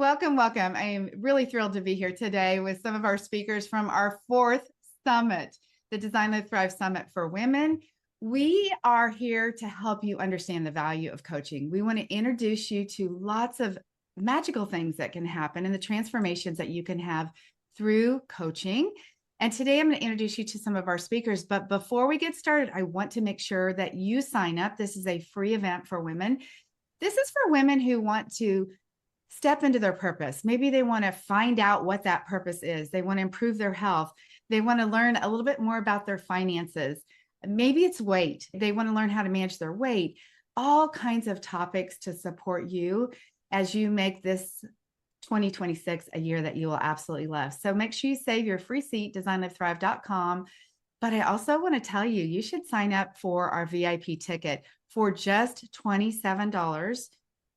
Welcome, welcome. I am really thrilled to be here today with some of our speakers from our fourth summit, the Design Live Thrive Summit for Women. We are here to help you understand the value of coaching. We want to introduce you to lots of magical things that can happen and the transformations that you can have through coaching. And today I'm going to introduce you to some of our speakers. But before we get started, I want to make sure that you sign up. This is a free event for women. This is for women who want to step into their purpose. Maybe they want to find out what that purpose is. They want to improve their health. They want to learn a little bit more about their finances. Maybe it's weight. They want to learn how to manage their weight. All kinds of topics to support you as you make this 2026 a year that you will absolutely love. So make sure you save your free seat, designlivethrive.com. But I also want to tell you, you should sign up for our VIP ticket for just $27.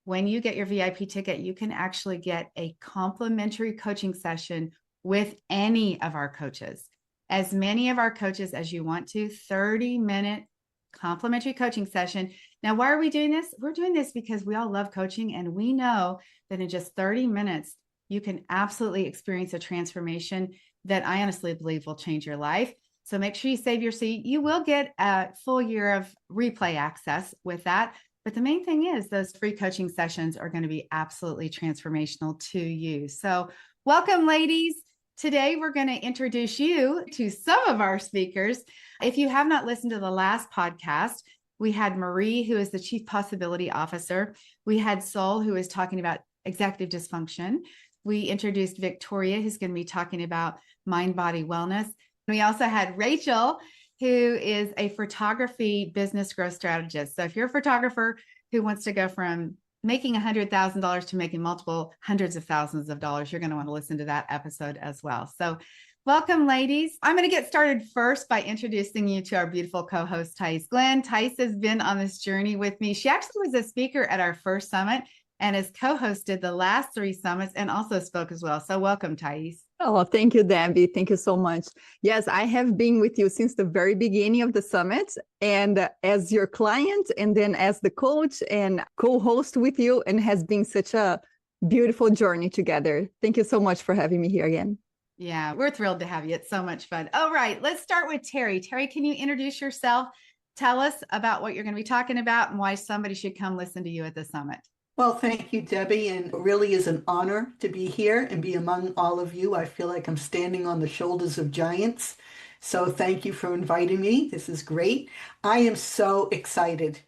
When you get your VIP ticket, you can actually get a complimentary coaching session with any of our coaches. As many of our coaches as you want to, 30-minute complimentary coaching session. Now, why are we doing this? We're doing this because we all love coaching, and we know that in just 30 minutes, you can absolutely experience a transformation that I honestly believe will change your life. So make sure you save your seat. You will get a full year of replay access with that. But the main thing is those free coaching sessions are going to be absolutely transformational to you. So welcome, ladies. Today, we're going to introduce you to some of our speakers. If you have not listened to the last podcast, we had Marie, who is the Chief Possibility Officer. We had Sol, who is talking about executive dysfunction. We introduced Victoria, who's going to be talking about mind-body wellness. We also had Rachel, who is a photography business growth strategist. So if you're a photographer who wants to go from making $100,000 to making multiple hundreds of thousands of dollars, you're going to want to listen to that episode as well. So welcome, ladies. I'm going to get started first by introducing you to our beautiful co-host, Thais Glenn. Thais has been on this journey with me. She actually was a speaker at our first summit and has co-hosted the last three summits and also spoke as well. So welcome, Thais. Oh, thank you, Debbie. Thank you so much. Yes, I have been with you since the very beginning of the summit, and as your client, and then as the coach and co-host with you, and has been such a beautiful journey together. Thank you so much for having me here again. Yeah, we're thrilled to have you. It's so much fun. All right, let's start with Terry. Terry, can you introduce yourself? Tell us about what you're going to be talking about and why somebody should come listen to you at the summit. Well, thank you, Debbie, and it really is an honor to be here and be among all of you. I feel like I'm standing on the shoulders of giants. So thank you for inviting me. This is great. I am so excited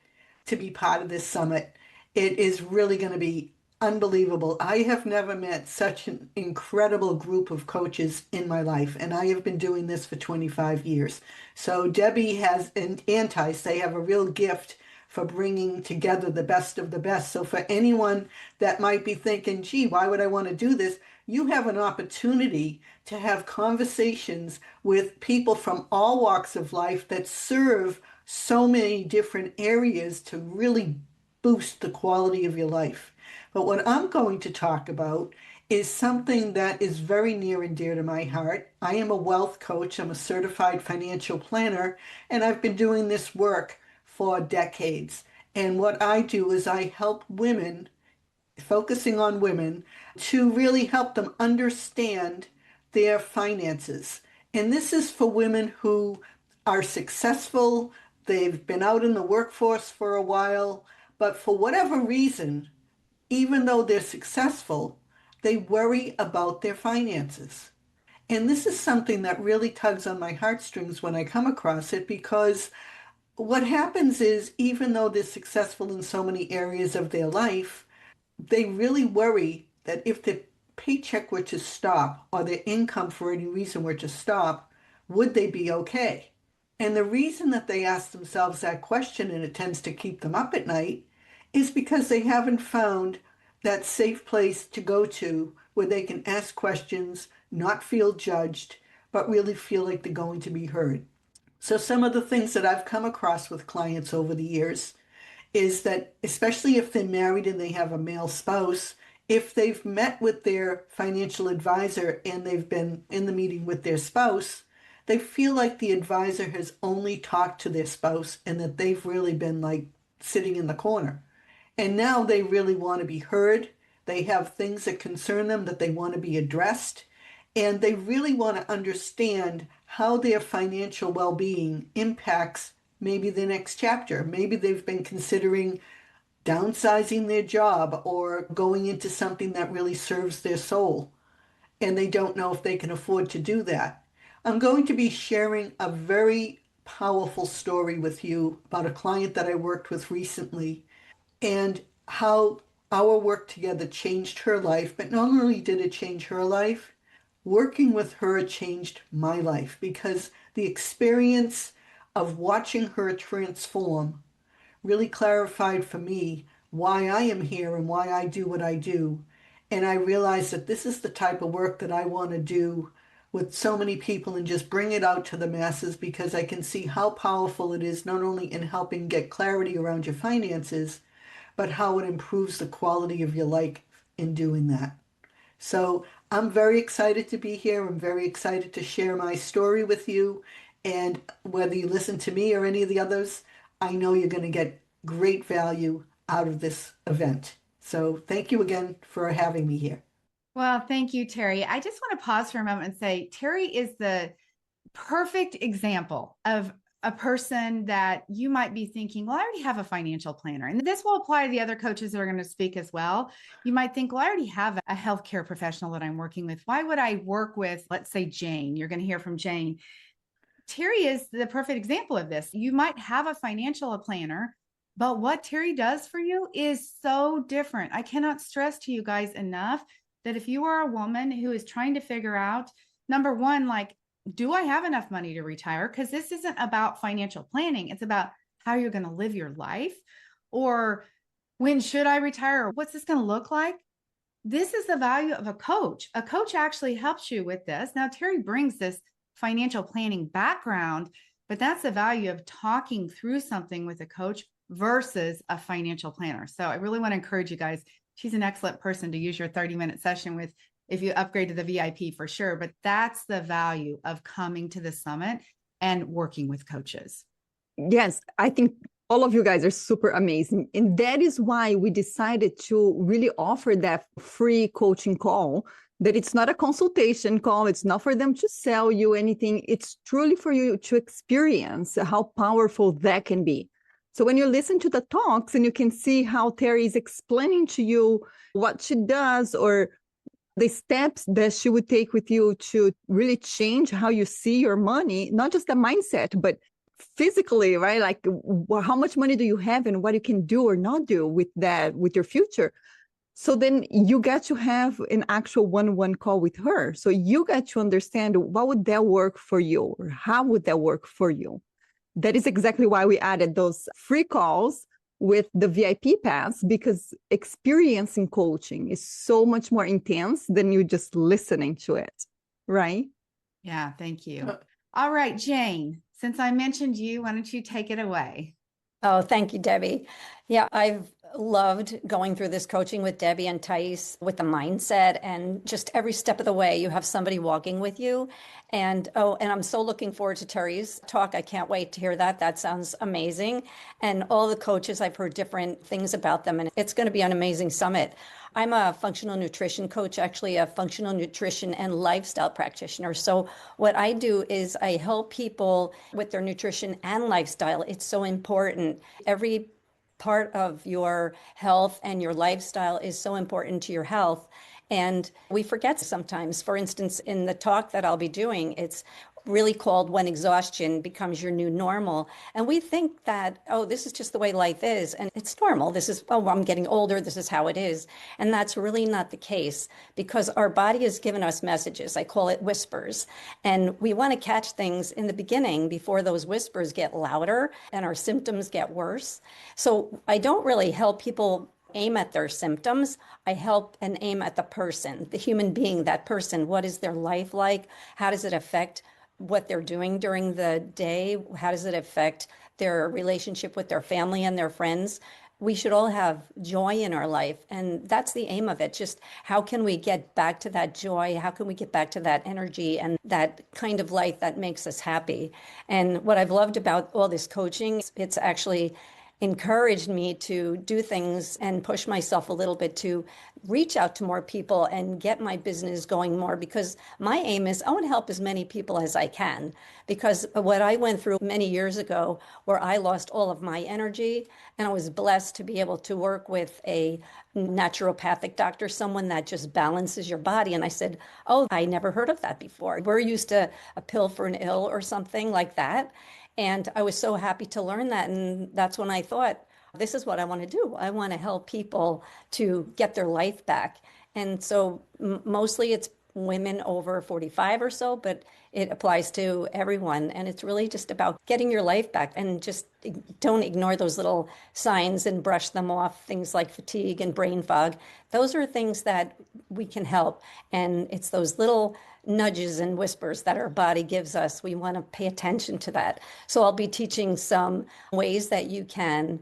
to be part of this summit. It is really going to be unbelievable. I have never met such an incredible group of coaches in my life, and I have been doing this for 25 years. So Debbie has, and Thais, they have a real gift for bringing together the best of the best. So for anyone that might be thinking, gee, why would I want to do this? You have an opportunity to have conversations with people from all walks of life that serve so many different areas to really boost the quality of your life. But what I'm going to talk about is something that is very near and dear to my heart. I am a wealth coach. I'm a certified financial planner, and I've been doing this work for decades. And what I do is I help women, focusing on women, to really help them understand their finances. And this is for women who are successful, they've been out in the workforce for a while, but for whatever reason, even though they're successful, they worry about their finances. And this is something that really tugs on my heartstrings when I come across it, because what happens is, even though they're successful in so many areas of their life, they really worry that if their paycheck were to stop or their income for any reason were to stop, would they be okay? And the reason that they ask themselves that question, and it tends to keep them up at night, is because they haven't found that safe place to go to where they can ask questions, not feel judged, but really feel like they're going to be heard. So some of the things that I've come across with clients over the years is that, especially if they're married and they have a male spouse, if they've met with their financial advisor and they've been in the meeting with their spouse, they feel like the advisor has only talked to their spouse and that they've really been like sitting in the corner. And now they really want to be heard. They have things that concern them that they want to be addressed. And they really want to understand how their financial well-being impacts maybe the next chapter. Maybe they've been considering downsizing their job or going into something that really serves their soul, and they don't know if they can afford to do that. I'm going to be sharing a very powerful story with you about a client that I worked with recently and how our work together changed her life. But not only did it change her life, working with her changed my life because the experience of watching her transform really clarified for me why I am here and why I do what I do. And I realized that this is the type of work that I want to do with so many people and just bring it out to the masses because I can see how powerful it is, not only in helping get clarity around your finances, but how it improves the quality of your life in doing that. So I'm very excited to be here. I'm very excited to share my story with you. And whether you listen to me or any of the others, I know you're going to get great value out of this event. So thank you again for having me here. Well, thank you, Terry. I just want to pause for a moment and say Terry is the perfect example of a person that you might be thinking, well, I already have a financial planner. And this will apply to the other coaches that are going to speak as well. You might think, well, I already have a healthcare professional that I'm working with. Why would I work with, let's say, Jane? You're going to hear from Jane. Terry is the perfect example of this. You might have a financial planner, but what Terry does for you is so different. I cannot stress to you guys enough that if you are a woman who is trying to figure out, number one, like, do I have enough money to retire? Because this isn't about financial planning. It's about how you're going to live your life, or when should I retire? Or what's this going to look like? This is the value of a coach. A coach actually helps you with this. Now, Terry brings this financial planning background, but that's the value of talking through something with a coach versus a financial planner. So I really want to encourage you guys. She's an excellent person to use your 30-minute session with if you upgrade to the VIP for sure. But that's the value of coming to the summit and working with coaches. Yes, I think all of you guys are super amazing. And that is why we decided to really offer that free coaching call, that it's not a consultation call. It's not for them to sell you anything. It's truly for you to experience how powerful that can be. So when you listen to the talks and you can see how Terry is explaining to you what she does or the steps that she would take with you to really change how you see your money, not just the mindset, but physically, right? Like how much money do you have and what you can do or not do with that, with your future. So then you get to have an actual one-on-one call with her. So you get to understand what would that work for you or how would that work for you. That is exactly why we added those free calls with the VIP pass, because experiencing coaching is so much more intense than you just listening to it, right? Yeah, thank you. All right, Jane, since I mentioned you, why don't you take it away? Oh, thank you, Debbie. Yeah, I've loved going through this coaching with Debbie and Thais with the mindset, and just every step of the way, you have somebody walking with you. And I'm so looking forward to Terry's talk. I can't wait to hear that. That sounds amazing. And all the coaches, I've heard different things about them, and it's going to be an amazing summit. I'm a functional nutrition coach, actually a functional nutrition and lifestyle practitioner. So what I do is I help people with their nutrition and lifestyle. It's so important. Every part of your health and your lifestyle is so important to your health. And we forget sometimes. For instance, in the talk that I'll be doing, it's really called When Exhaustion Becomes Your New Normal. And we think that, oh, this is just the way life is. And it's normal. This is, oh, I'm getting older. This is how it is. And that's really not the case, because our body has given us messages. I call it whispers. And we want to catch things in the beginning before those whispers get louder and our symptoms get worse. So I don't really help people aim at their symptoms. I help and aim at the person, the human being, that person. What is their life like? How does it affect what they're doing during the day? How does it affect their relationship with their family and their friends? We should all have joy in our life. And that's the aim of it. Just how can we get back to that joy? How can we get back to that energy and that kind of life that makes us happy? And what I've loved about all this coaching, it's actually encouraged me to do things and push myself a little bit to reach out to more people and get my business going more, because my aim is I want to help as many people as I can. Because what I went through many years ago, where I lost all of my energy, and I was blessed to be able to work with a naturopathic doctor, someone that just balances your body. And I said, oh, I never heard of that before. We're used to a pill for an ill or something like that. And I was so happy to learn that. And that's when I thought, this is what I want to do. I want to help people to get their life back. And so mostly it's women over 45 or so, but it applies to everyone. And it's really just about getting your life back, and just don't ignore those little signs and brush them off. Things like fatigue and brain fog. Those are things that we can help. And it's those little nudges and whispers that our body gives us. We want to pay attention to that. So I'll be teaching some ways that you can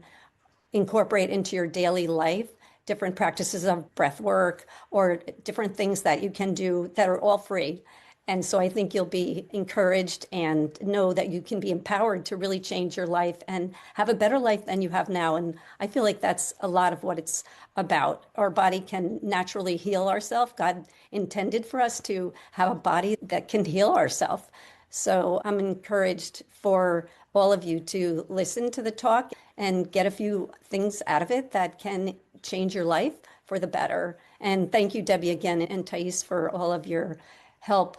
incorporate into your daily life, different practices of breath work or different things that you can do that are all free. And so I think you'll be encouraged and know that you can be empowered to really change your life and have a better life than you have now. And I feel like that's a lot of what it's about. Our body can naturally heal ourselves. God intended for us to have a body that can heal ourselves. So I'm encouraged for all of you to listen to the talk and get a few things out of it that can change your life for the better. And thank you, Debbie, again, and Thais, for all of your help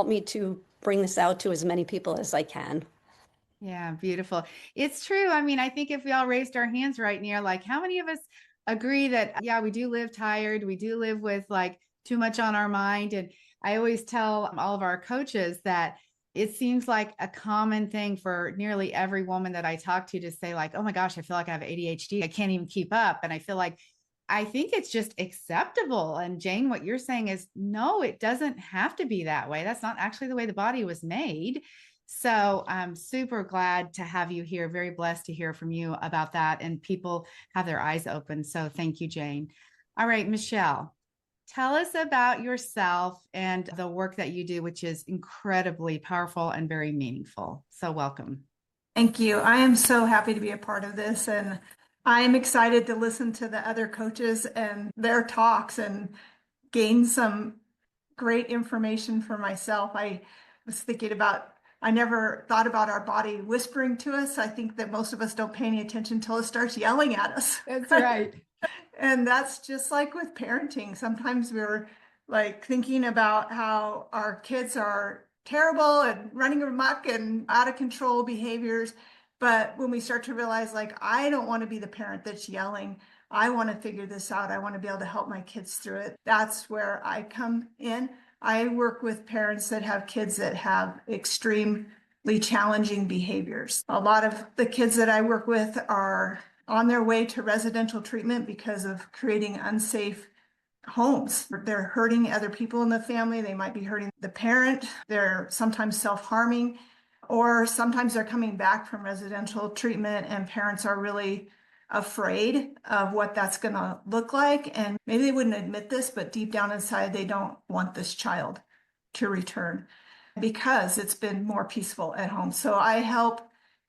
me to bring this out to as many people as I can. Yeah, beautiful. It's true. I mean, I think if we all raised our hands right near, like, how many of us agree that, yeah, we do live tired. We do live with like too much on our mind. And I always tell all of our coaches that it seems like a common thing for nearly every woman that I talk to say like, oh my gosh, I feel like I have ADHD. I can't even keep up. And I think it's just acceptable. And Jane, what you're saying is, no, it doesn't have to be that way. That's not actually the way the body was made. So I'm super glad to have you here. Very blessed to hear from you about that. And people have their eyes open. So thank you, Jane. All right, Michelle, tell us about yourself and the work that you do, which is incredibly powerful and very meaningful. So welcome. Thank you. I am so happy to be a part of this, and I'm excited to listen to the other coaches and their talks and gain some great information for myself. I was thinking about, I never thought about our body whispering to us. I think that most of us don't pay any attention until it starts yelling at us. That's right. And that's just like with parenting. Sometimes we're like thinking about how our kids are terrible and running amok and out of control behaviors. But when we start to realize, like, I don't want to be the parent that's yelling, I want to figure this out. I want to be able to help my kids through it. That's where I come in. I work with parents that have kids that have extremely challenging behaviors. A lot of the kids that I work with are on their way to residential treatment because of creating unsafe homes. They're hurting other people in the family. They might be hurting the parent. They're sometimes self-harming, or sometimes they're coming back from residential treatment and parents are really afraid of what that's going to look like. And maybe they wouldn't admit this, but deep down inside, they don't want this child to return because it's been more peaceful at home. So I help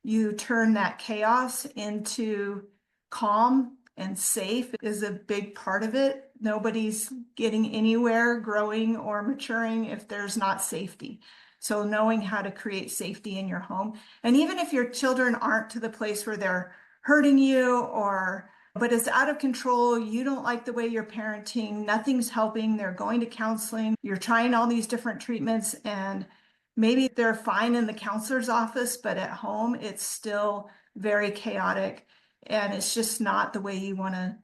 you turn that chaos into calm, and safe is a big part of it. Nobody's getting anywhere, growing or maturing if there's not safety. So knowing how to create safety in your home. And even if your children aren't to the place where they're hurting you but it's out of control, you don't like the way you're parenting, nothing's helping, they're going to counseling, you're trying all these different treatments, and maybe they're fine in the counselor's office, but at home it's still very chaotic and it's just not the way you want to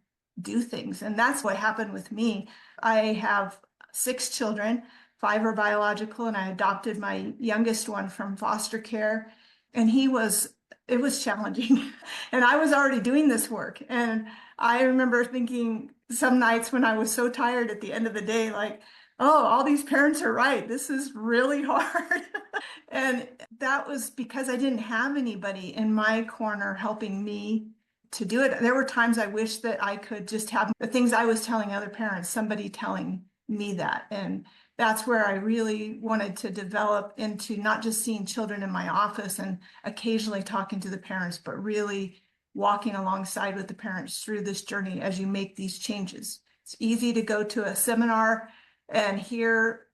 do things. And that's what happened with me. I have 6 children, 5 are biological, and I adopted my youngest one from foster care. And it was challenging. And I was already doing this work. And I remember thinking some nights when I was so tired at the end of the day, like, oh, all these parents are right. This is really hard. And that was because I didn't have anybody in my corner helping me to do it. There were times I wish that I could just have the things I was telling other parents, somebody telling me that. And that's where I really wanted to develop into not just seeing children in my office and occasionally talking to the parents, but really walking alongside with the parents through this journey as you make these changes. It's easy to go to a seminar and hear,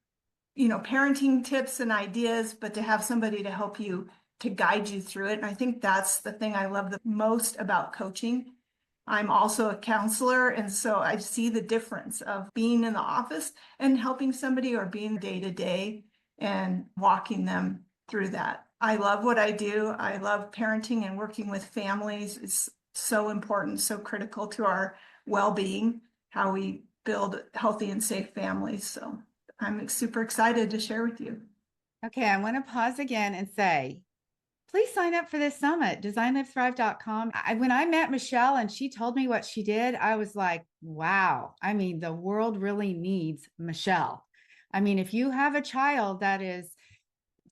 parenting tips and ideas, but to have somebody to help you, to guide you through it. And I think that's the thing I love the most about coaching. I'm also a counselor, and so I see the difference of being in the office and helping somebody, or being day to day and walking them through that. I love what I do. I love parenting and working with families. It's so important, so critical to our well-being, how we build healthy and safe families. So I'm super excited to share with you. Okay, I want to pause again and say, please sign up for this summit, designlivethrive.com. When I met Michelle and she told me what she did, I was like, wow. I mean, the world really needs Michelle. I mean, if you have a child that is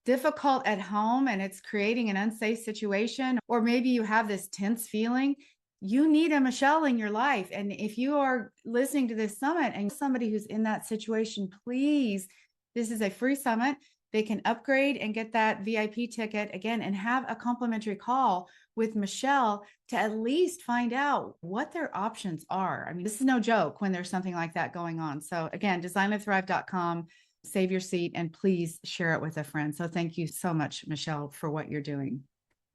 difficult at home and it's creating an unsafe situation, or maybe you have this tense feeling, you need a Michelle in your life. And if you are listening to this summit and somebody who's in that situation, please, this is a free summit. They can upgrade and get that VIP ticket again and have a complimentary call with Michelle to at least find out what their options are. I mean, this is no joke when there's something like that going on. So again, designlivethrive.com, save your seat, and please share it with a friend. So thank you so much, Michelle, for what you're doing.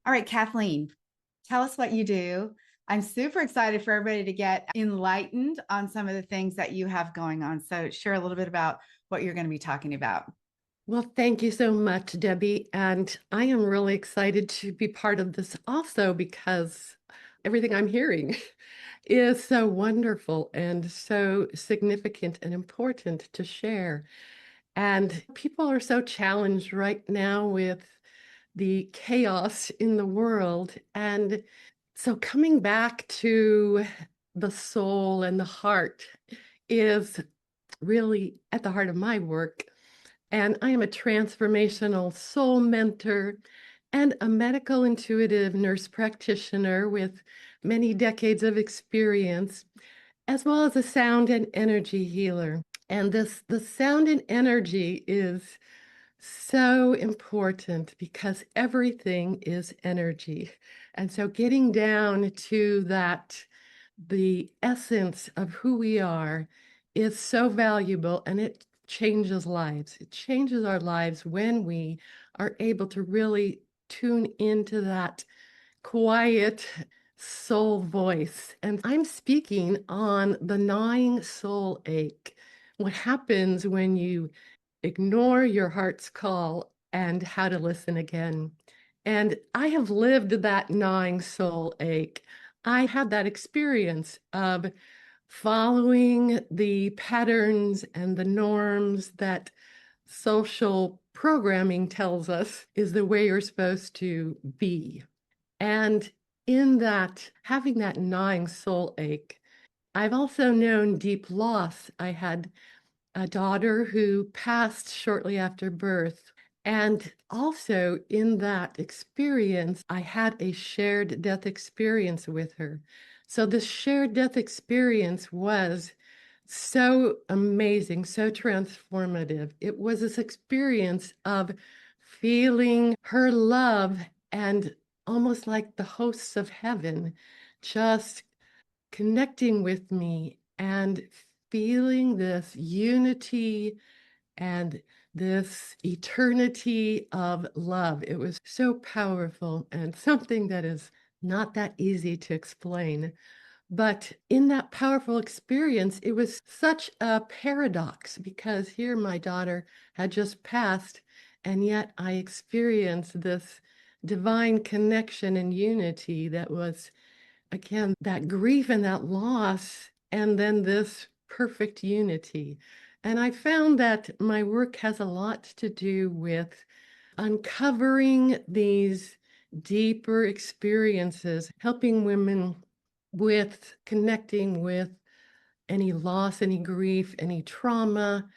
All right, Kathleen, tell us what you do. I'm super excited for everybody to get enlightened on some of the things that you have going on. So share a little bit about what you're going to be talking about. Well, thank you so much, Debbie. And I am really excited to be part of this also, because everything I'm hearing is so wonderful and so significant and important to share. And people are so challenged right now with the chaos in the world. And so coming back to the soul and the heart is really at the heart of my work. And I am a transformational soul mentor and a medical intuitive nurse practitioner with many decades of experience, as well as a sound and energy healer. And the sound and energy is so important because everything is energy. And so getting down to that, the essence of who we are, is so valuable, and it changes lives. It changes our lives when we are able to really tune into that quiet soul voice. And I'm speaking on the gnawing soul ache. What happens when you ignore your heart's call, and how to listen again. And I have lived that gnawing soul ache. I had that experience of following the patterns and the norms that social programming tells us is the way you're supposed to be. And in that, having that gnawing soul ache, I've also known deep loss. I had a daughter who passed shortly after birth. And also in that experience, I had a shared death experience with her. So the shared death experience was so amazing, so transformative. It was this experience of feeling her love, and almost like the hosts of heaven just connecting with me and feeling this unity and this eternity of love. It was so powerful and something that is not that easy to explain. But in that powerful experience, it was such a paradox, because here my daughter had just passed, and yet I experienced this divine connection and unity that was, again, that grief and that loss, and then this perfect unity. And I found that my work has a lot to do with uncovering these deeper experiences, helping women with connecting with any loss, any grief, any trauma,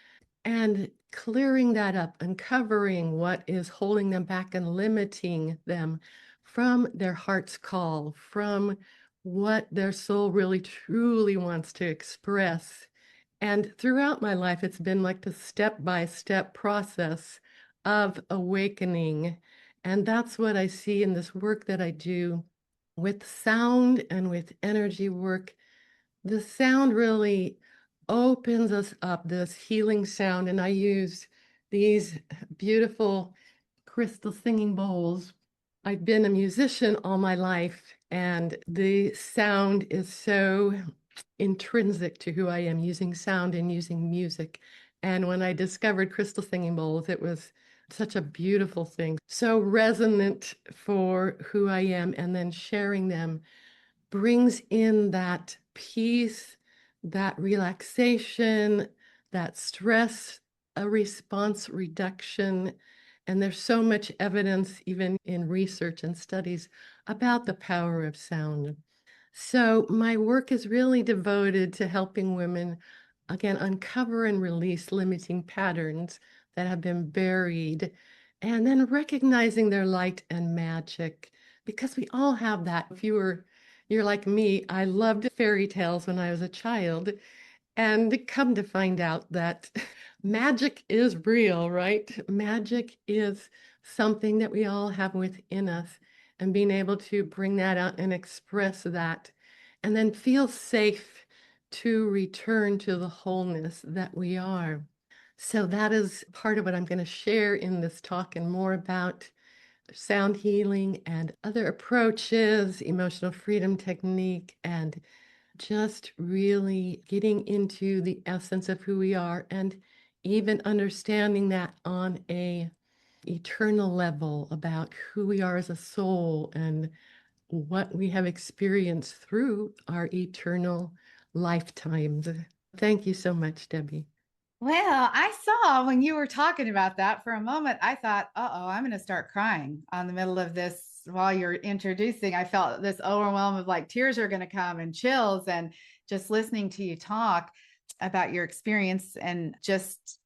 and clearing that up, uncovering what is holding them back and limiting them from their heart's call, from what their soul really truly wants to express. And throughout my life, it's been like the step-by-step process of awakening. And that's what I see in this work that I do with sound and with energy work, the sound really opens us up, this healing sound. And I use these beautiful crystal singing bowls. I've been a musician all my life, and the sound is so intrinsic to who I am, using sound and using music. And when I discovered crystal singing bowls, it was such a beautiful thing, so resonant for who I am. And then sharing them brings in that peace, that relaxation, that stress, a response reduction. And there's so much evidence, even in research and studies, about the power of sound. So my work is really devoted to helping women, again, uncover and release limiting patterns that have been buried, and then recognizing their light and magic, because we all have that. If you're like me, I loved fairy tales when I was a child, and come to find out that magic is real, right? Magic is something that we all have within us, and being able to bring that out and express that, and then feel safe to return to the wholeness that we are. So that is part of what I'm going to share in this talk, and more about sound healing and other approaches, emotional freedom technique, and just really getting into the essence of who we are, and even understanding that on a eternal level about who we are as a soul and what we have experienced through our eternal lifetimes. Thank you so much, Debbie. Well, I saw when you were talking about that for a moment, I thought, uh-oh, I'm going to start crying on the middle of this while you're introducing. I felt this overwhelm of like tears are going to come and chills, and just listening to you talk about your experience and just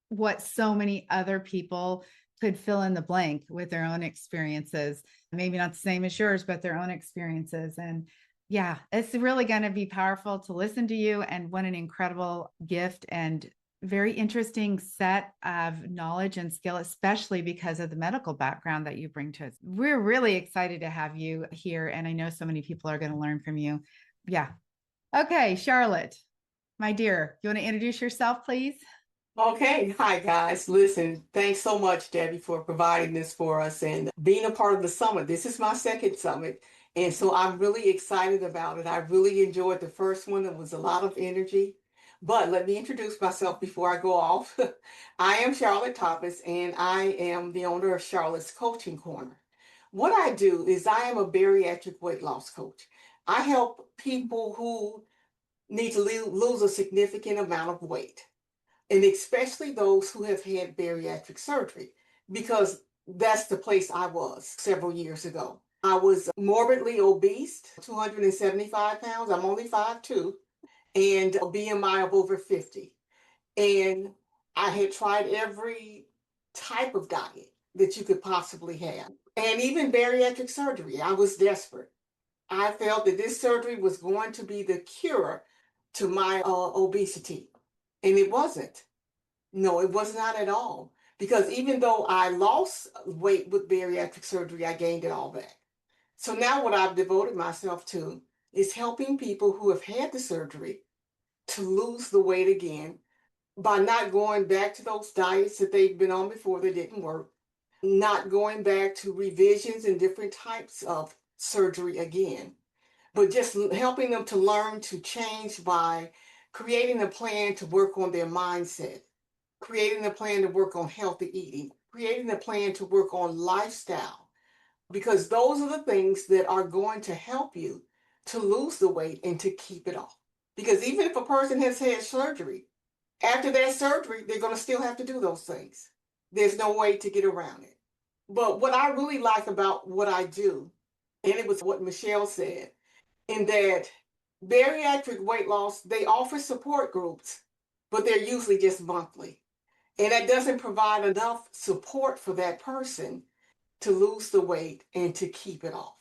what so many other people could fill in the blank with their own experiences. Maybe not the same as yours, but their own experiences. And yeah, it's really going to be powerful to listen to you. And what an incredible gift and very interesting set of knowledge and skill, especially because of the medical background that you bring to us. We're really excited to have you here. And I know so many people are going to learn from you. Yeah. Okay, Charlotte, my dear, you want to introduce yourself, please? Okay, hi guys. Listen, thanks so much, Debbie, for providing this for us and being a part of the summit. This is my second summit, and so I'm really excited about it. I really enjoyed the first one. There was a lot of energy. But let me introduce myself before I go off. I am Charlotte Thomas, and I am the owner of Charlotte's Coaching Corner. What I do is I am a bariatric weight loss coach. I help people who need to lose a significant amount of weight, and especially those who have had bariatric surgery, because that's the place I was several years ago. I was morbidly obese, 275 pounds. I'm only 5'2", and a BMI of over 50. And I had tried every type of diet that you could possibly have, and even bariatric surgery. I was desperate. I felt that this surgery was going to be the cure to my obesity, and it wasn't. No, it was not at all. Because even though I lost weight with bariatric surgery, I gained it all back. So now what I've devoted myself to is helping people who have had the surgery to lose the weight again by not going back to those diets that they've been on before that didn't work, not going back to revisions and different types of surgery again, but just helping them to learn to change by creating a plan to work on their mindset, creating a plan to work on healthy eating, creating a plan to work on lifestyle, because those are the things that are going to help you to lose the weight and to keep it off. Because even if a person has had surgery, after that surgery, they're going to still have to do those things. There's no way to get around it. But what I really like about what I do, and it was what Michelle said, in that bariatric weight loss, they offer support groups, but they're usually just monthly. And that doesn't provide enough support for that person to lose the weight and to keep it off.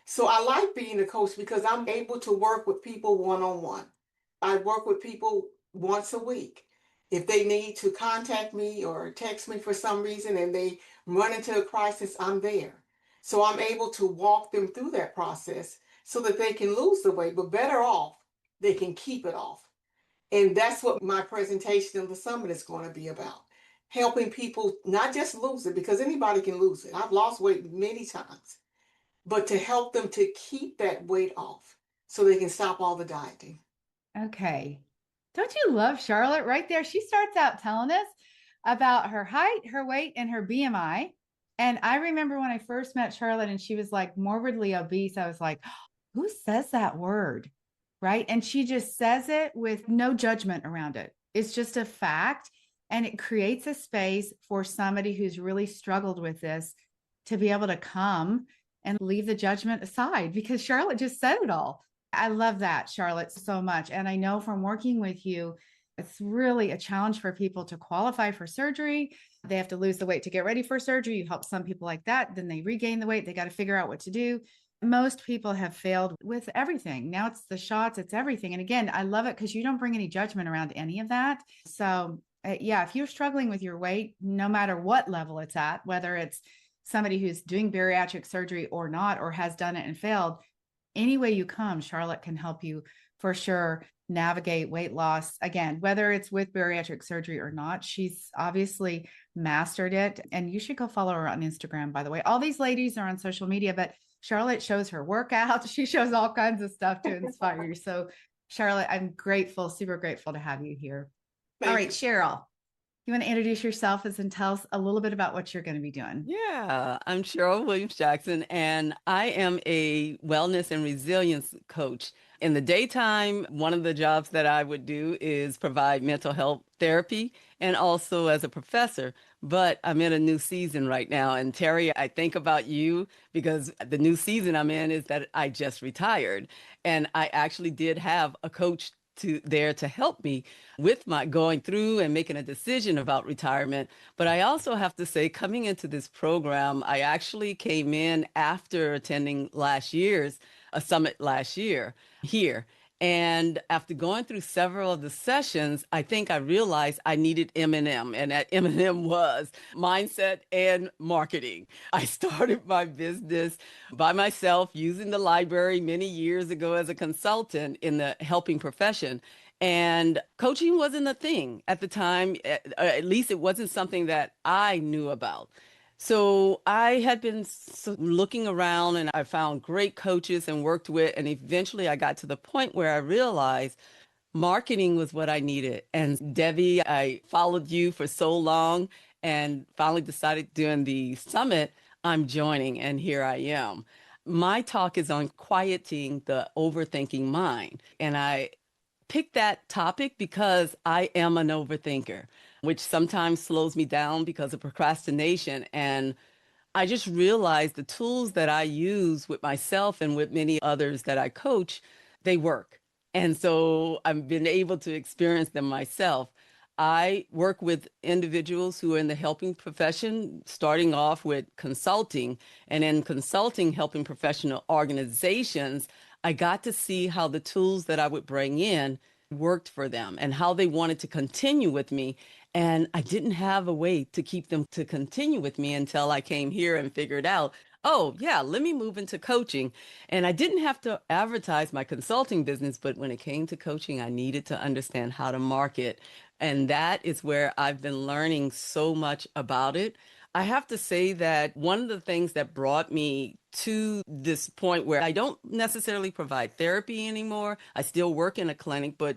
So I like being a coach because I'm able to work with people one-on-one. I work with people once a week. If they need to contact me or text me for some reason and they run into a crisis, I'm there. So I'm able to walk them through that process so that they can lose the weight, but better off, they can keep it off. And that's what my presentation of the summit is going to be about. Helping people not just lose it, because anybody can lose it. I've lost weight many times, but to help them to keep that weight off so they can stop all the dieting. Okay. Don't you love Charlotte right there? She starts out telling us about her height, her weight, and her BMI. And I remember when I first met Charlotte and she was like morbidly obese, I was like, who says that word? Right. And she just says it with no judgment around it. It's just a fact. And it creates a space for somebody who's really struggled with this to be able to come and leave the judgment aside because Charlotte just said it all. I love that, Charlotte, so much. And I know from working with you, it's really a challenge for people to qualify for surgery. They have to lose the weight to get ready for surgery. You help some people like that. Then they regain the weight. They got to figure out what to do. Most people have failed with everything. Now it's the shots, it's everything. And again, I love it because you don't bring any judgment around any of that. So yeah, if you're struggling with your weight, no matter what level it's at, whether it's somebody who's doing bariatric surgery or not, or has done it and failed, any way you come, Charlotte can help you for sure navigate weight loss. Again, whether it's with bariatric surgery or not, she's obviously mastered it. And you should go follow her on Instagram, by the way. All these ladies are on social media, but Charlotte shows her workouts. She shows all kinds of stuff to inspire you. So Charlotte, I'm grateful, super grateful to have you here. All right, Cheryl, you want to introduce yourself and tell us a little bit about what you're going to be doing? Yeah, I'm Cheryl Williams-Jackson, and I am a wellness and resilience coach. In the daytime, one of the jobs that I would do is provide mental health therapy and also as a professor. But I'm in a new season right now. And Terry, I think about you because the new season I'm in is that I just retired. And I actually did have a coach there to help me with my going through and making a decision about retirement. But I also have to say, coming into this program, I actually came in after attending a summit last year here. And after going through several of the sessions, I think I realized I needed M&M, and that M&M was mindset and marketing. I started my business by myself using the library many years ago as a consultant in the helping profession. And coaching wasn't a thing at the time, at least it wasn't something that I knew about. So I had been looking around and I found great coaches and worked with, and eventually I got to the point where I realized marketing was what I needed. And Debbie, I followed you for so long and finally decided during the summit, I'm joining, and here I am. My talk is on quieting the overthinking mind. And I picked that topic because I am an overthinker, which sometimes slows me down because of procrastination. And I just realized the tools that I use with myself and with many others that I coach, they work. And so I've been able to experience them myself. I work with individuals who are in the helping profession, starting off with consulting, and in consulting, helping professional organizations. I got to see how the tools that I would bring in worked for them and how they wanted to continue with me. And I didn't have a way to keep them to continue with me until I came here and figured out, oh, yeah, let me move into coaching. And I didn't have to advertise my consulting business, but when it came to coaching, I needed to understand how to market. And that is where I've been learning so much about it. I have to say that one of the things that brought me to this point where I don't necessarily provide therapy anymore, I still work in a clinic, but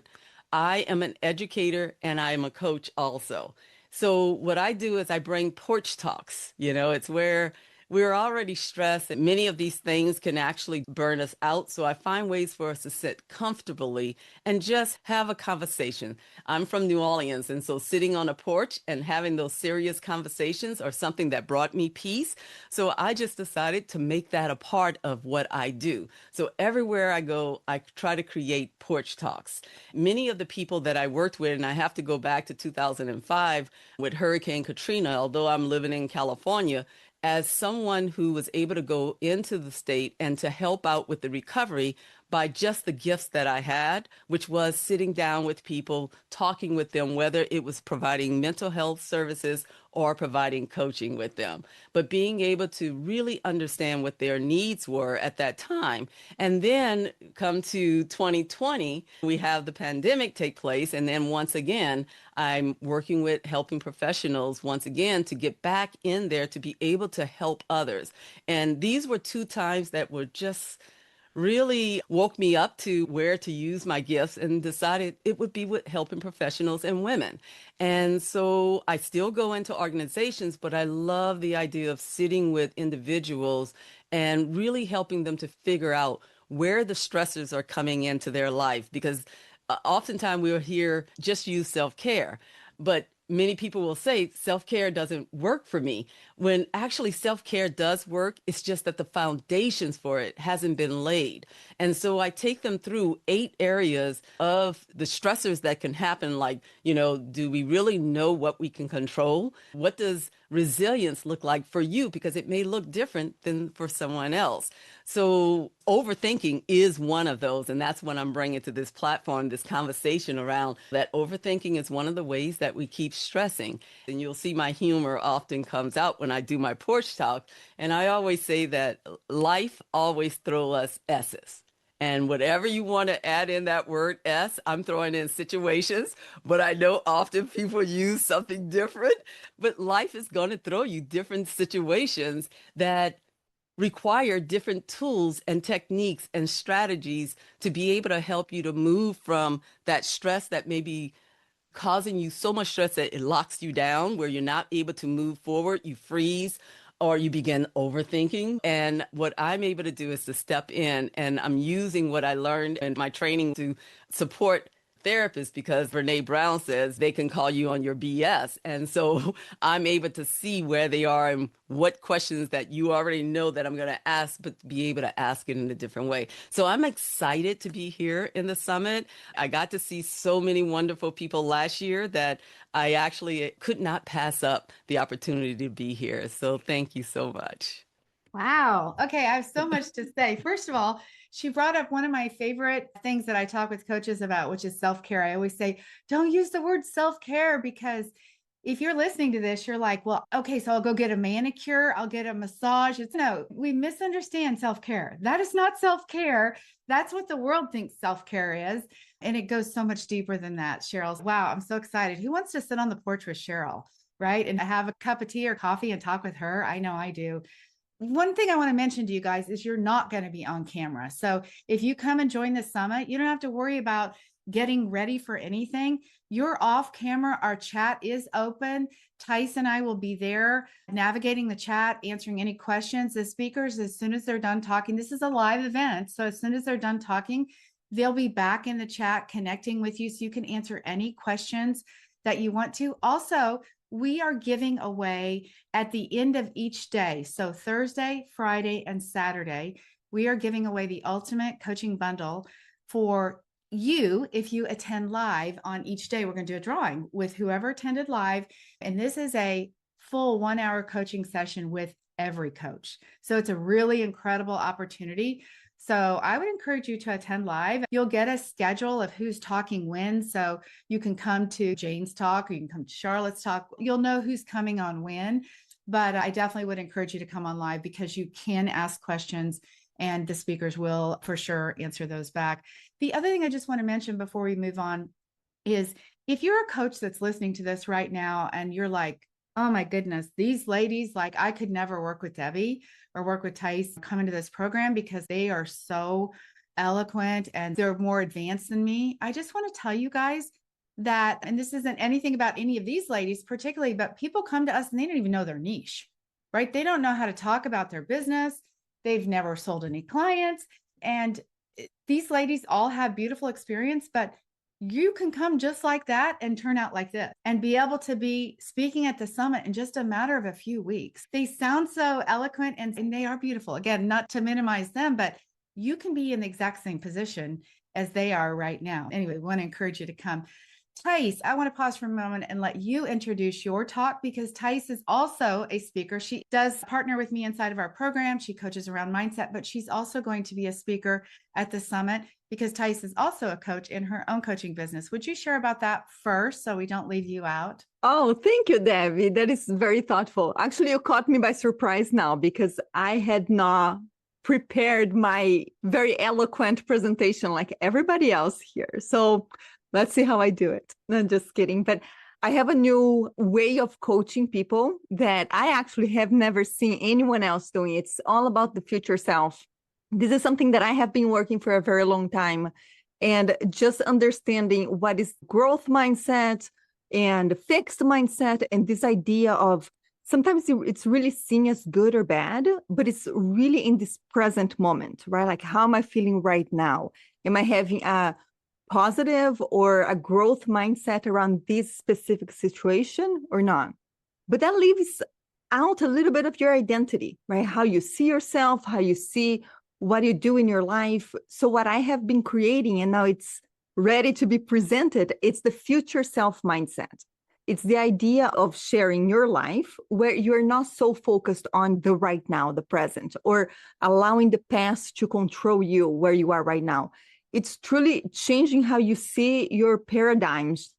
I am an educator and I am a coach also. So what I do is I bring porch talks. It's where we're already stressed and many of these things can actually burn us out. So I find ways for us to sit comfortably and just have a conversation. I'm from New Orleans, and so sitting on a porch and having those serious conversations are something that brought me peace. So I just decided to make that a part of what I do. So everywhere I go, I try to create porch talks. Many of the people that I worked with, and I have to go back to 2005 with Hurricane Katrina, although I'm living in California, as someone who was able to go into the state and to help out with the recovery by just the gifts that I had, which was sitting down with people, talking with them, whether it was providing mental health services or providing coaching with them, but being able to really understand what their needs were at that time. And then come to 2020, we have the pandemic take place. And then once again, I'm working with helping professionals once again to get back in there to be able to help others. And these were two times that were just really woke me up to where to use my gifts and decided it would be with helping professionals and women. And so I still go into organizations, but I love the idea of sitting with individuals and really helping them to figure out where the stressors are coming into their life. Because oftentimes we'll hear just use self-care, but many people will say self-care doesn't work for me, when actually self-care does work. It's just that the foundations for it hasn't been laid. And so I take them through 8 areas of the stressors that can happen. Like, do we really know what we can control? What does resilience look like for you? Because it may look different than for someone else. So overthinking is one of those. And that's what I'm bringing to this platform, this conversation around that. Overthinking is one of the ways that we keep stressing. And you'll see my humor often comes out when I do my porch talk. And I always say that life always throws us S's. And whatever you want to add in that word S, I'm throwing in situations, but I know often people use something different. But life is going to throw you different situations that require different tools and techniques and strategies to be able to help you to move from that stress that may be causing you so much stress that it locks you down, where you're not able to move forward, you freeze, or you begin overthinking. And what I'm able to do is to step in, and I'm using what I learned in my training to support therapists, because Brene Brown says they can call you on your BS. And so I'm able to see where they are and what questions that you already know that I'm going to ask, but be able to ask it in a different way. So I'm excited to be here in the summit. I got to see so many wonderful people last year that I actually could not pass up the opportunity to be here. So thank you so much. Wow. Okay. I have so much to say. First of all, she brought up one of my favorite things that I talk with coaches about, which is self-care. I always say, don't use the word self-care, because if you're listening to this, you're like, well, okay, so I'll go get a manicure, I'll get a massage. No, we misunderstand self-care. That is not self-care. That's what the world thinks self-care is. And it goes so much deeper than that. Cheryl's, wow, I'm so excited. Who wants to sit on the porch with Cheryl, right? And have a cup of tea or coffee and talk with her? I know I do. One thing I want to mention to you guys is you're not going to be on camera. So if you come and join the summit, you don't have to worry about getting ready for anything. You're off camera. Our chat is open. Thais and I will be there navigating the chat, answering any questions. The speakers, as soon as they're done talking, this is a live event. So as soon as they're done talking, they'll be back in the chat connecting with you so you can answer any questions that you want to. Also, we are giving away at the end of each day. So Thursday, Friday, and Saturday, we are giving away the ultimate coaching bundle for you. If you attend live on each day, we're going to do a drawing with whoever attended live. And this is a full 1-hour coaching session with every coach. So it's a really incredible opportunity. So I would encourage you to attend live. You'll get a schedule of who's talking when. So you can come to Jane's talk, or you can come to Charlotte's talk. You'll know who's coming on when. But I definitely would encourage you to come on live, because you can ask questions and the speakers will for sure answer those back. The other thing I just want to mention before we move on is, if you're a coach that's listening to this right now and you're like, oh my goodness, these ladies, like I could never work with Debbie or work with Thais, come into this program because they are so eloquent and they're more advanced than me. I just want to tell you guys that, and this isn't anything about any of these ladies particularly, but people come to us and they don't even know their niche, right? They don't know how to talk about their business. They've never sold any clients. And these ladies all have beautiful experience, but you can come just like that and turn out like this and be able to be speaking at the summit in just a matter of a few weeks. They sound so eloquent and they are beautiful. Again, not to minimize them, but you can be in the exact same position as they are right now. Anyway, we want to encourage you to come. Thais, I want to pause for a moment and let you introduce your talk because Thais is also a speaker. She does partner with me inside of our program. She coaches around mindset, but she's also going to be a speaker at the summit because Thais is also a coach in her own coaching business. Would you share about that first so we don't leave you out? Oh, thank you, Debbie. That is very thoughtful. Actually, you caught me by surprise now because I had not prepared my very eloquent presentation like everybody else here. So let's see how I do it. I'm just kidding. But I have a new way of coaching people that I actually have never seen anyone else doing. It's all about the future self. This is something that I have been working for a very long time. And just understanding what is growth mindset and fixed mindset and this idea of sometimes it's really seen as good or bad, but it's really in this present moment, right? Like, how am I feeling right now? Am I having a positive or a growth mindset around this specific situation or not? But that leaves out a little bit of your identity, right? How you see yourself, how you see what you do in your life. So what I have been creating, and now it's ready to be presented, it's the future self mindset. It's the idea of sharing your life where you're not so focused on the right now, the present, or allowing the past to control you where you are right now. It's truly changing how you see your paradigms,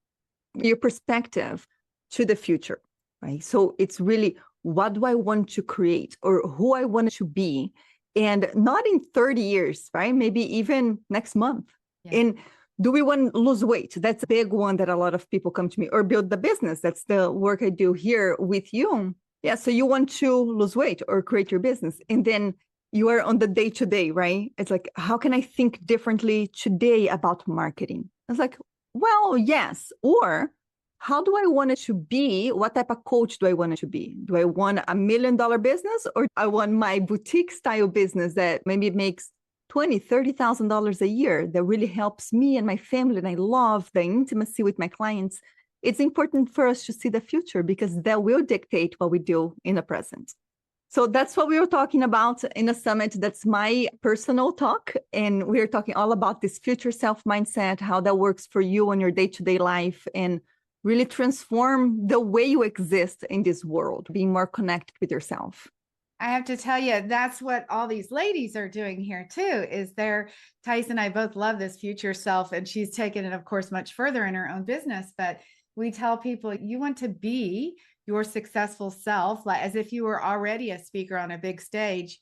your perspective to the future, right? So it's really, what do I want to create or who I want to be? And not in 30 years, right? Maybe even next month. Yeah. And do we want to lose weight? That's a big one that a lot of people come to me, or build the business. That's the work I do here with you. Yeah. So you want to lose weight or create your business. And then you are on the day to day, right? It's like, how can I think differently today about marketing? It's like, well, yes. Or how do I want it to be? What type of coach do I want it to be? Do I want $1 million business, or I want my boutique style business that maybe makes $20,000, $30,000 a year that really helps me and my family, and I love the intimacy with my clients? It's important for us to see the future because that will dictate what we do in the present. So that's what we were talking about in a summit. That's my personal talk. And we're talking all about this future self mindset, how that works for you on your day-to-day life, and really transform the way you exist in this world, being more connected with yourself. I have to tell you, that's what all these ladies are doing here too, is Thais and I both love this future self, and she's taken it, of course, much further in her own business. But we tell people, you want to be your successful self, like as if you were already a speaker on a big stage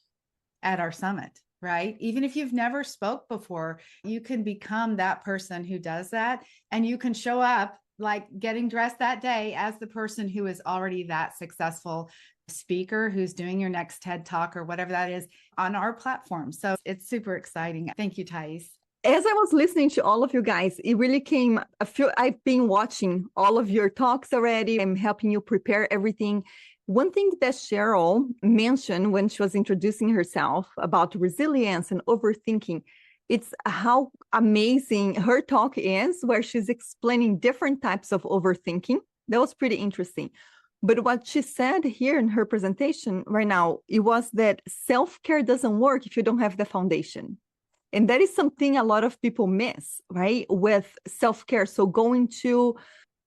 at our summit, right? Even if you've never spoke before, you can become that person who does that, and you can show up like getting dressed that day as the person who is already that successful speaker who's doing your next TED Talk or whatever that is on our platform. So it's super exciting. Thank you, Thais. As I was listening to all of you guys, it really came I've been watching all of your talks already. I'm helping you prepare everything. One thing that Cheryl mentioned when she was introducing herself about resilience and overthinking, it's how amazing her talk is, where she's explaining different types of overthinking. That was pretty interesting. But what she said here in her presentation right now, it was that self-care doesn't work if you don't have the foundation. And that is something a lot of people miss, right? With self-care. So going to,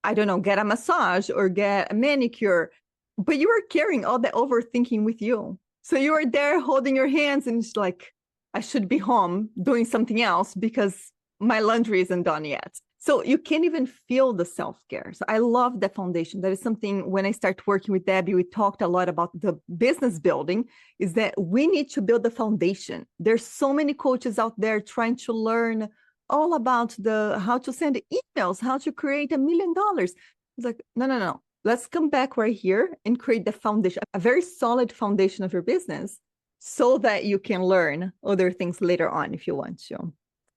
I don't know, get a massage or get a manicure, but you are carrying all the overthinking with you. So you are there holding your hands and it's like, I should be home doing something else because my laundry isn't done yet. So you can't even feel the self-care. So I love the foundation. That is something when I start working with Debbie, we talked a lot about the business building, is that we need to build the foundation. There's so many coaches out there trying to learn all about how to send emails, how to create $1 million. It's like, no. Let's come back right here and create the foundation, a very solid foundation of your business so that you can learn other things later on if you want to.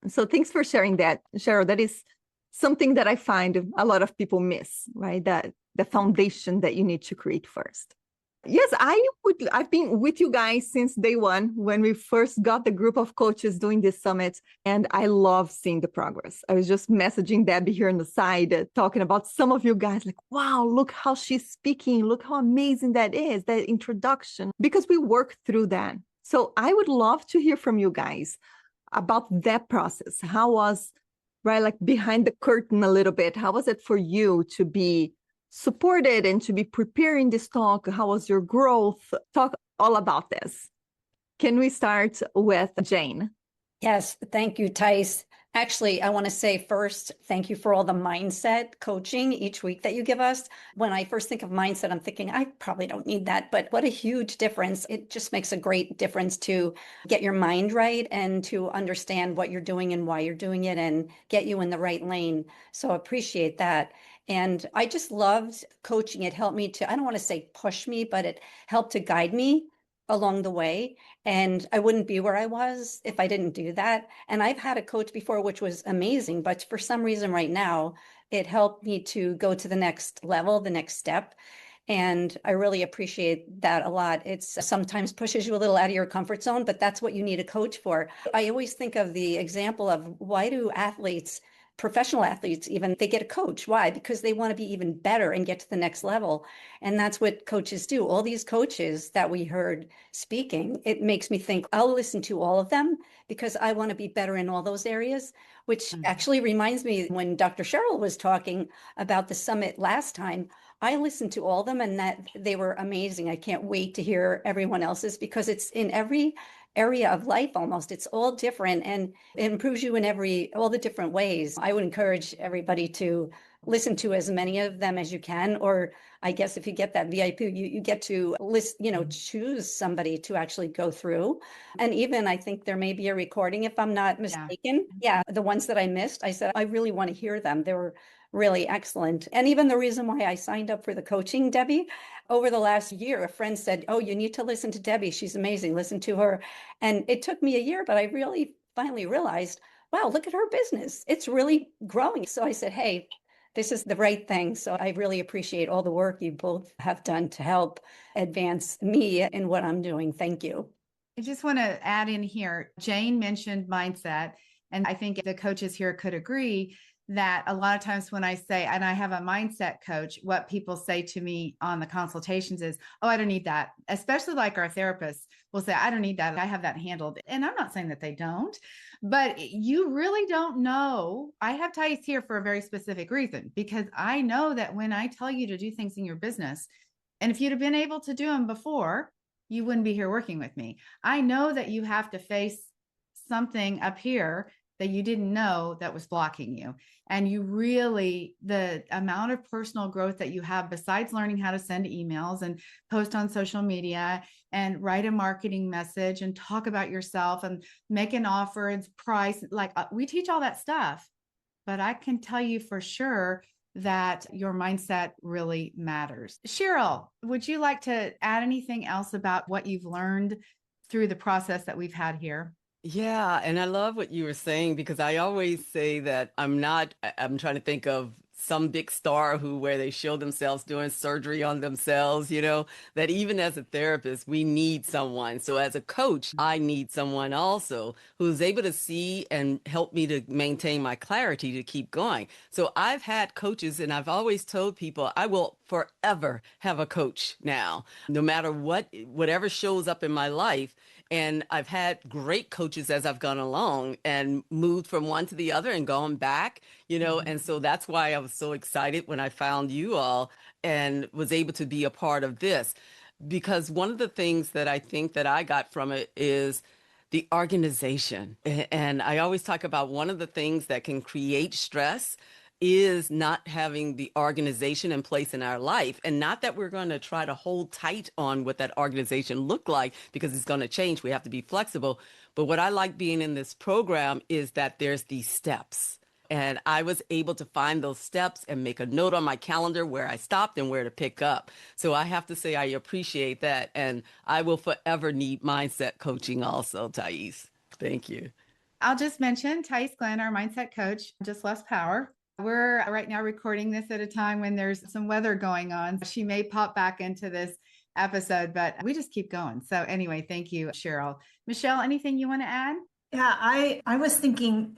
So thanks for sharing that, Cheryl. That is something that I find a lot of people miss, right? That the foundation that you need to create first. Yes, I've been with you guys since day one when we first got the group of coaches doing this summit, and I love seeing the progress. I was just messaging Debbie here on the side, talking about some of you guys, like, wow, look how she's speaking. Look how amazing that is, that introduction, because we work through that. So I would love to hear from you guys about that process. How was right? Like behind the curtain a little bit. How was it for you to be supported and to be preparing this talk? How was your growth? Talk all about this. Can we start with Jane? Yes, thank you, Thais. Actually, I want to say first, thank you for all the mindset coaching each week that you give us. When I first think of mindset, I'm thinking, I probably don't need that, but what a huge difference. It just makes a great difference to get your mind right and to understand what you're doing and why you're doing it and get you in the right lane. So I appreciate that. And I just loved coaching. It helped me to, I don't want to say push me, but it helped to guide me along the way. And I wouldn't be where I was if I didn't do that. And I've had a coach before, which was amazing, but for some reason right now, it helped me to go to the next level, the next step. And I really appreciate that a lot. It's sometimes pushes you a little out of your comfort zone, but that's what you need a coach for. I always think of the example of why do athletes, professional athletes even, they get a coach? Why? Because they want to be even better and get to the next level. And that's what coaches do. All these coaches that we heard speaking, it makes me think I'll listen to all of them because I want to be better in all those areas, which actually reminds me when Dr. Cheryl was talking about the summit last time, I listened to all of them and that they were amazing. I can't wait to hear everyone else's because it's in every area of life almost. It's all different and it improves you in all the different ways. I would encourage everybody to listen to as many of them as you can, or I guess if you get that VIP, you get to list, choose somebody to actually go through. And even I think there may be a recording if I'm not mistaken. Yeah, the ones that I missed, I said, I really want to hear them. They were really excellent. And even the reason why I signed up for the coaching, Debbie, over the last year, a friend said, oh, you need to listen to Debbie. She's amazing. Listen to her. And it took me a year, but I really finally realized, wow, look at her business. It's really growing. So I said, hey, this is the right thing. So I really appreciate all the work you both have done to help advance me in what I'm doing. Thank you. I just want to add in here, Jane mentioned mindset, and I think the coaches here could agree that a lot of times when I say, and I have a mindset coach, what people say to me on the consultations is, oh, I don't need that. Especially like our therapists will say, I don't need that. I have that handled. And I'm not saying that they don't, but you really don't know. I have Thais here for a very specific reason, because I know that when I tell you to do things in your business, and if you'd have been able to do them before, you wouldn't be here working with me. I know that you have to face something up here that you didn't know that was blocking you. And you really, the amount of personal growth that you have, besides learning how to send emails and post on social media and write a marketing message and talk about yourself and make an offer and price, like we teach all that stuff. But I can tell you for sure that your mindset really matters. Cheryl, would you like to add anything else about what you've learned through the process that we've had here? Yeah, and I love what you were saying because I always say that I'm trying to think of some big star where they show themselves doing surgery on themselves, that even as a therapist, we need someone. So as a coach, I need someone also who's able to see and help me to maintain my clarity to keep going. So I've had coaches and I've always told people I will forever have a coach now, no matter whatever shows up in my life. And I've had great coaches as I've gone along and moved from one to the other and gone back, and so that's why I was so excited when I found you all and was able to be a part of this. Because one of the things that I think that I got from it is the organization. And I always talk about one of the things that can create stress is not having the organization in place in our life. And not that we're going to try to hold tight on what that organization looked like because it's going to change. We have to be flexible. But what I like being in this program is that there's these steps. And I was able to find those steps and make a note on my calendar where I stopped and where to pick up. So I have to say I appreciate that. And I will forever need mindset coaching also, Thais. Thank you. I'll just mention Thais Glenn, our mindset coach, just less power. We're right now recording this at a time when there's some weather going on. She may pop back into this episode, but we just keep going. So anyway, thank you, Cheryl. Michelle, anything you want to add? Yeah, I was thinking,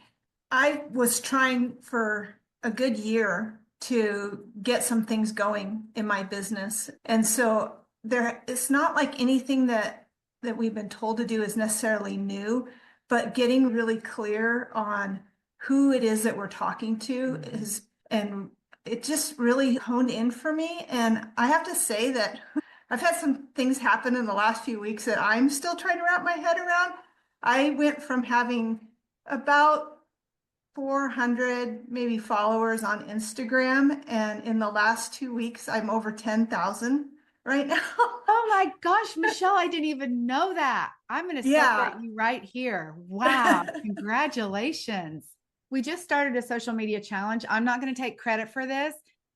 I was trying for a good year to get some things going in my business. And so it's not like anything that we've been told to do is necessarily new, but getting really clear on who it is that we're talking to is, and it just really honed in for me. And I have to say that I've had some things happen in the last few weeks that I'm still trying to wrap my head around. I went from having about 400 maybe followers on Instagram, and in the last 2 weeks, I'm over 10,000 right now. Oh my gosh, Michelle, I didn't even know that. I'm going to Yeah. celebrate you right here. Wow. Congratulations. We just started a social media challenge. I'm not going to take credit for this,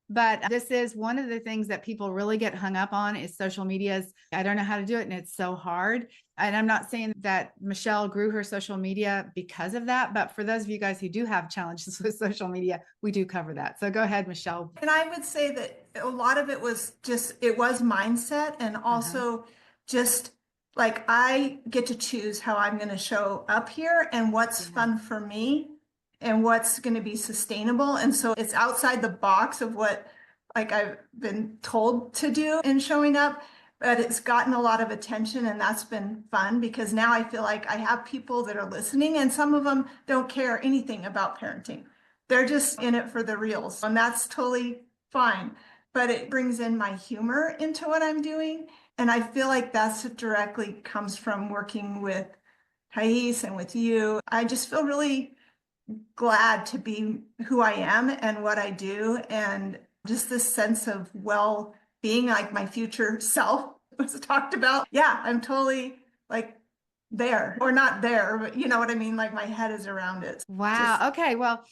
but this is one of the things that people really get hung up on is social medias. I don't know how to do it, and it's so hard. And I'm not saying that Michelle grew her social media because of that, but for those of you guys who do have challenges with social media, we do cover that. So go ahead, Michelle. And I would say that a lot of it was mindset, and also just like I get to choose how I'm going to show up here and what's fun for me and what's going to be sustainable. And so it's outside the box of what like I've been told to do in showing up, but it's gotten a lot of attention, and that's been fun because now I feel like I have people that are listening, and some of them don't care anything about parenting. They're just in it for the reels, and that's totally fine. But it brings in my humor into what I'm doing. And I feel like that's directly comes from working with Thais and with you. I just feel really glad to be who I am and what I do, and just this sense of well-being, like my future self was talked about. Yeah, I'm totally like there, or not there, but you know what I mean? Like my head is around it. Wow. Okay. Well,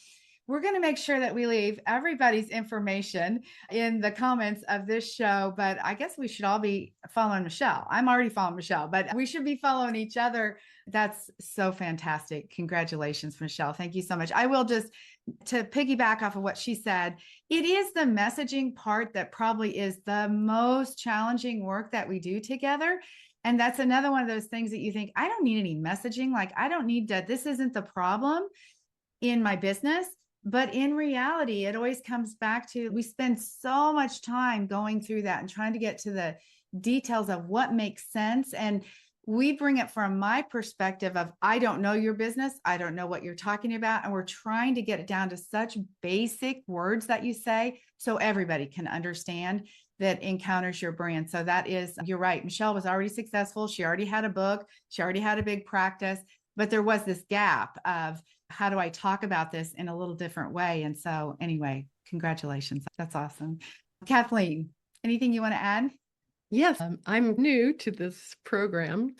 we're going to make sure that we leave everybody's information in the comments of this show, but I guess we should all be following Michelle. I'm already following Michelle, but we should be following each other. That's so fantastic. Congratulations, Michelle. Thank you so much. I will just, to piggyback off of what she said, it is the messaging part that probably is the most challenging work that we do together. And that's another one of those things that you think, I don't need any messaging. Like, I don't need that. This isn't the problem in my business. But in reality, it always comes back to we spend so much time going through that and trying to get to the details of what makes sense. And we bring it from my perspective of, I don't know your business. I don't know what you're talking about. And we're trying to get it down to such basic words that you say so everybody can understand that encounters your brand. So that is, you're right. Michelle was already successful. She already had a book. She already had a big practice, but there was this gap of, how do I talk about this in a little different way? And so anyway, congratulations. That's awesome. Kathleen, anything you want to add? Yes, I'm new to this program,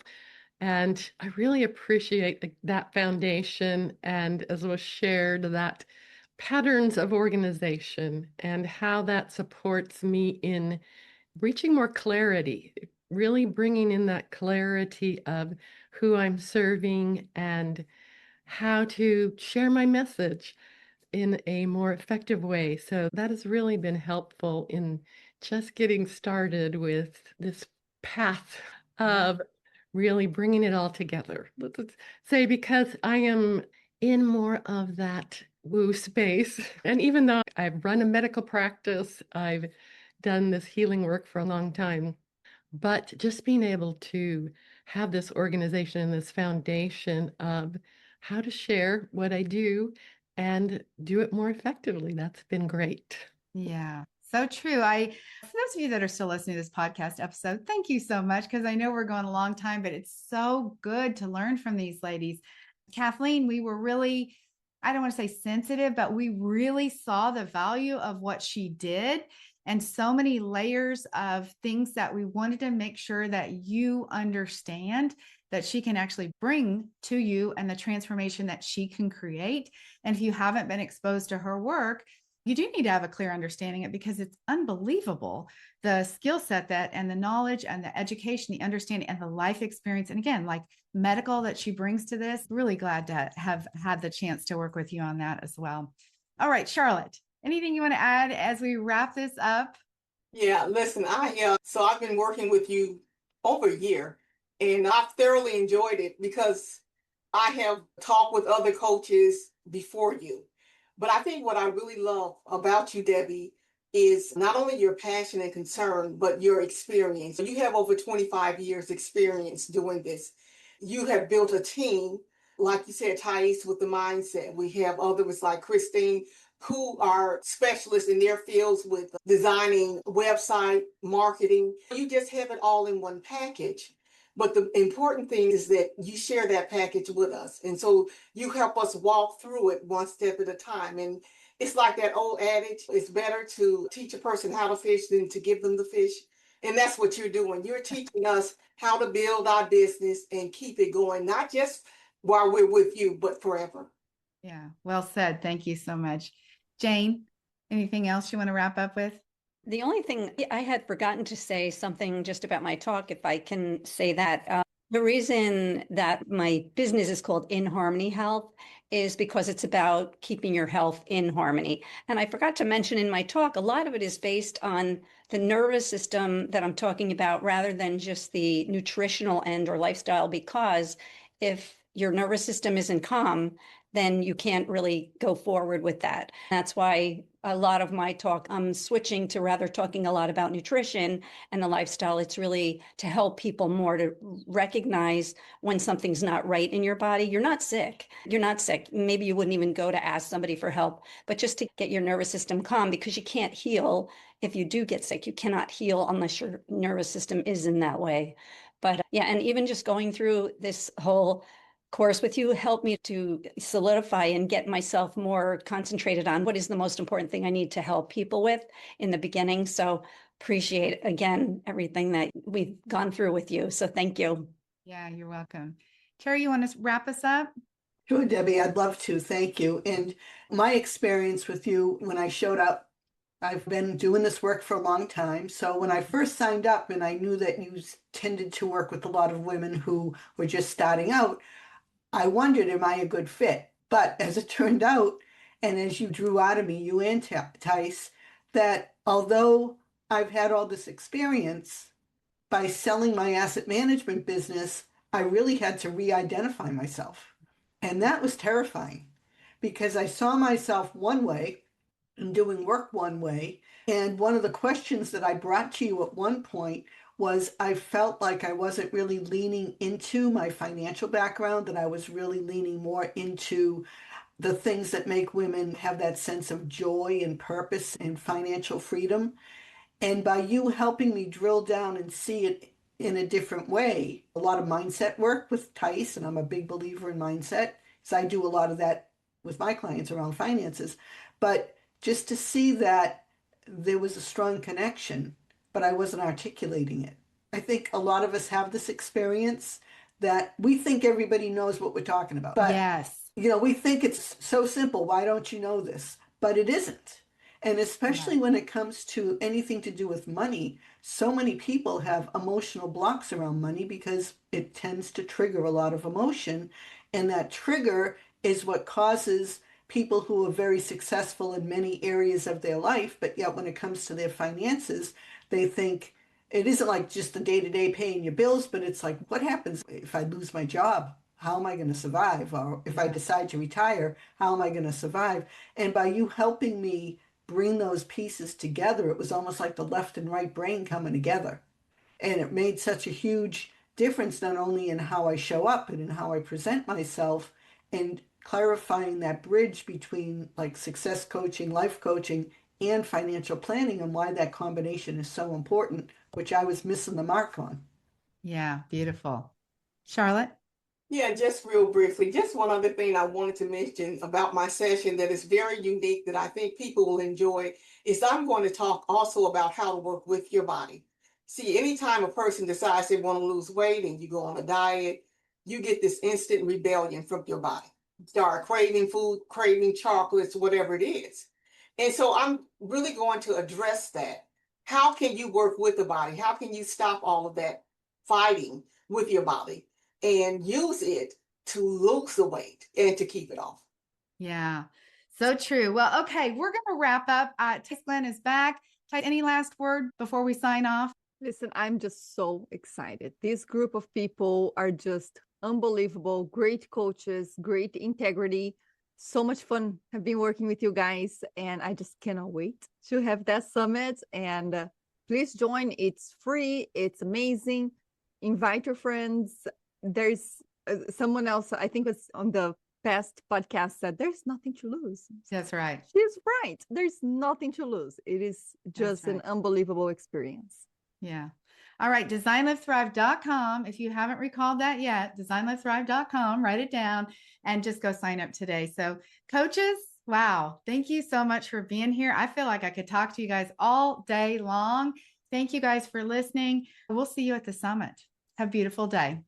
and I really appreciate that foundation, and as was shared, that patterns of organization and how that supports me in reaching more clarity, really bringing in that clarity of who I'm serving and how to share my message in a more effective way. So that has really been helpful in just getting started with this path of really bringing it all together. Let's say, because I am in more of that woo space. And even though I've run a medical practice, I've done this healing work for a long time, but just being able to have this organization and this foundation of how to share what I do and do it more effectively. That's been great. Yeah, so true. For those of you that are still listening to this podcast episode, thank you so much, because I know we're going a long time, but it's so good to learn from these ladies. Kathleen, we were really, I don't want to say sensitive, but we really saw the value of what she did and so many layers of things that we wanted to make sure that you understand that she can actually bring to you and the transformation that she can create. And if you haven't been exposed to her work, you do need to have a clear understanding of it, because it's unbelievable the skill set that and the knowledge and the education, the understanding and the life experience. And again, like medical that she brings to this. Really glad to have had the chance to work with you on that as well. All right, Charlotte, anything you want to add as we wrap this up? Yeah, listen, so I've been working with you over a year, and I've thoroughly enjoyed it because I have talked with other coaches before you. But I think what I really love about you, Debbie, is not only your passion and concern, but your experience. You have over 25 years experience doing this. You have built a team like you said, Thais with the mindset. We have others like Christine who are specialists in their fields with designing website marketing. You just have it all in one package. But the important thing is that you share that package with us. And so you help us walk through it one step at a time. And it's like that old adage, it's better to teach a person how to fish than to give them the fish. And that's what you're doing. You're teaching us how to build our business and keep it going, not just while we're with you, but forever. Yeah, well said. Thank you so much. Jane, anything else you want to wrap up with? The only thing I had forgotten to say something just about my talk, if I can say that. The reason that my business is called In Harmony Health is because it's about keeping your health in harmony. And I forgot to mention in my talk, a lot of it is based on the nervous system that I'm talking about rather than just the nutritional end or lifestyle, because if your nervous system isn't calm, then you can't really go forward with that. That's why a lot of my talk, I'm switching to rather talking a lot about nutrition and the lifestyle. It's really to help people more to recognize when something's not right in your body. You're not sick. You're not sick. Maybe you wouldn't even go to ask somebody for help, but just to get your nervous system calm, because you can't heal if you do get sick. You cannot heal unless your nervous system is in that way. But yeah, and even just going through this whole course with you helped me to solidify and get myself more concentrated on what is the most important thing I need to help people with in the beginning. So appreciate, again, everything that we've gone through with you. So thank you. Yeah, you're welcome. Terry, you want to wrap us up? Sure, Debbie, I'd love to. Thank you. And my experience with you when I showed up, I've been doing this work for a long time. So when I first signed up and I knew that you tended to work with a lot of women who were just starting out, I wondered, am I a good fit? But as it turned out, and as you drew out of me, you and Thais, that although I've had all this experience, by selling my asset management business, I really had to re-identify myself. And that was terrifying because I saw myself one way and doing work one way. And one of the questions that I brought to you at one point was I felt like I wasn't really leaning into my financial background, that I was really leaning more into the things that make women have that sense of joy and purpose and financial freedom. And by you helping me drill down and see it in a different way, a lot of mindset work with Thais, and I'm a big believer in mindset, because I do a lot of that with my clients around finances. But just to see that there was a strong connection, but I wasn't articulating it. I think a lot of us have this experience that we think everybody knows what we're talking about. But, yes. We think it's so simple. Why don't you know this? But it isn't. And especially when it comes to anything to do with money, so many people have emotional blocks around money because it tends to trigger a lot of emotion. And that trigger is what causes people who are very successful in many areas of their life, but yet when it comes to their finances, they think it isn't like just the day-to-day paying your bills, but it's like, what happens if I lose my job? How am I going to survive? Or if I decide to retire, how am I going to survive? And by you helping me bring those pieces together, it was almost like the left and right brain coming together. And it made such a huge difference, not only in how I show up, but in how I present myself, and clarifying that bridge between like success coaching, life coaching, and financial planning, and why that combination is so important, which I was missing the mark on. Yeah, beautiful. Charlotte? Yeah, just real briefly, just one other thing I wanted to mention about my session that is very unique that I think people will enjoy is I'm going to talk also about how to work with your body. See, anytime a person decides they want to lose weight and you go on a diet, you get this instant rebellion from your body. Start craving food, craving chocolates, whatever it is. And so I'm really going to address that. How can you work with the body? How can you stop all of that fighting with your body and use it to lose the weight and to keep it off? Yeah, so true. Well, okay, we're going to wrap up. Thais Glenn is back. Thais, any last word before we sign off? Listen, I'm just so excited. This group of people are just unbelievable, great coaches, great integrity. So much fun. I've been working with you guys, and I just cannot wait to have that summit. And please join. It's free. It's amazing. Invite your friends. There's someone else, I think was on the past podcast, said there's nothing to lose. That's right. She's right. There's nothing to lose. It is just an right. unbelievable experience. Yeah. All right. DesignLiveThrive.com. If you haven't recalled that yet, DesignLiveThrive.com, write it down and just go sign up today. So coaches, wow. Thank you so much for being here. I feel like I could talk to you guys all day long. Thank you guys for listening. We'll see you at the summit. Have a beautiful day.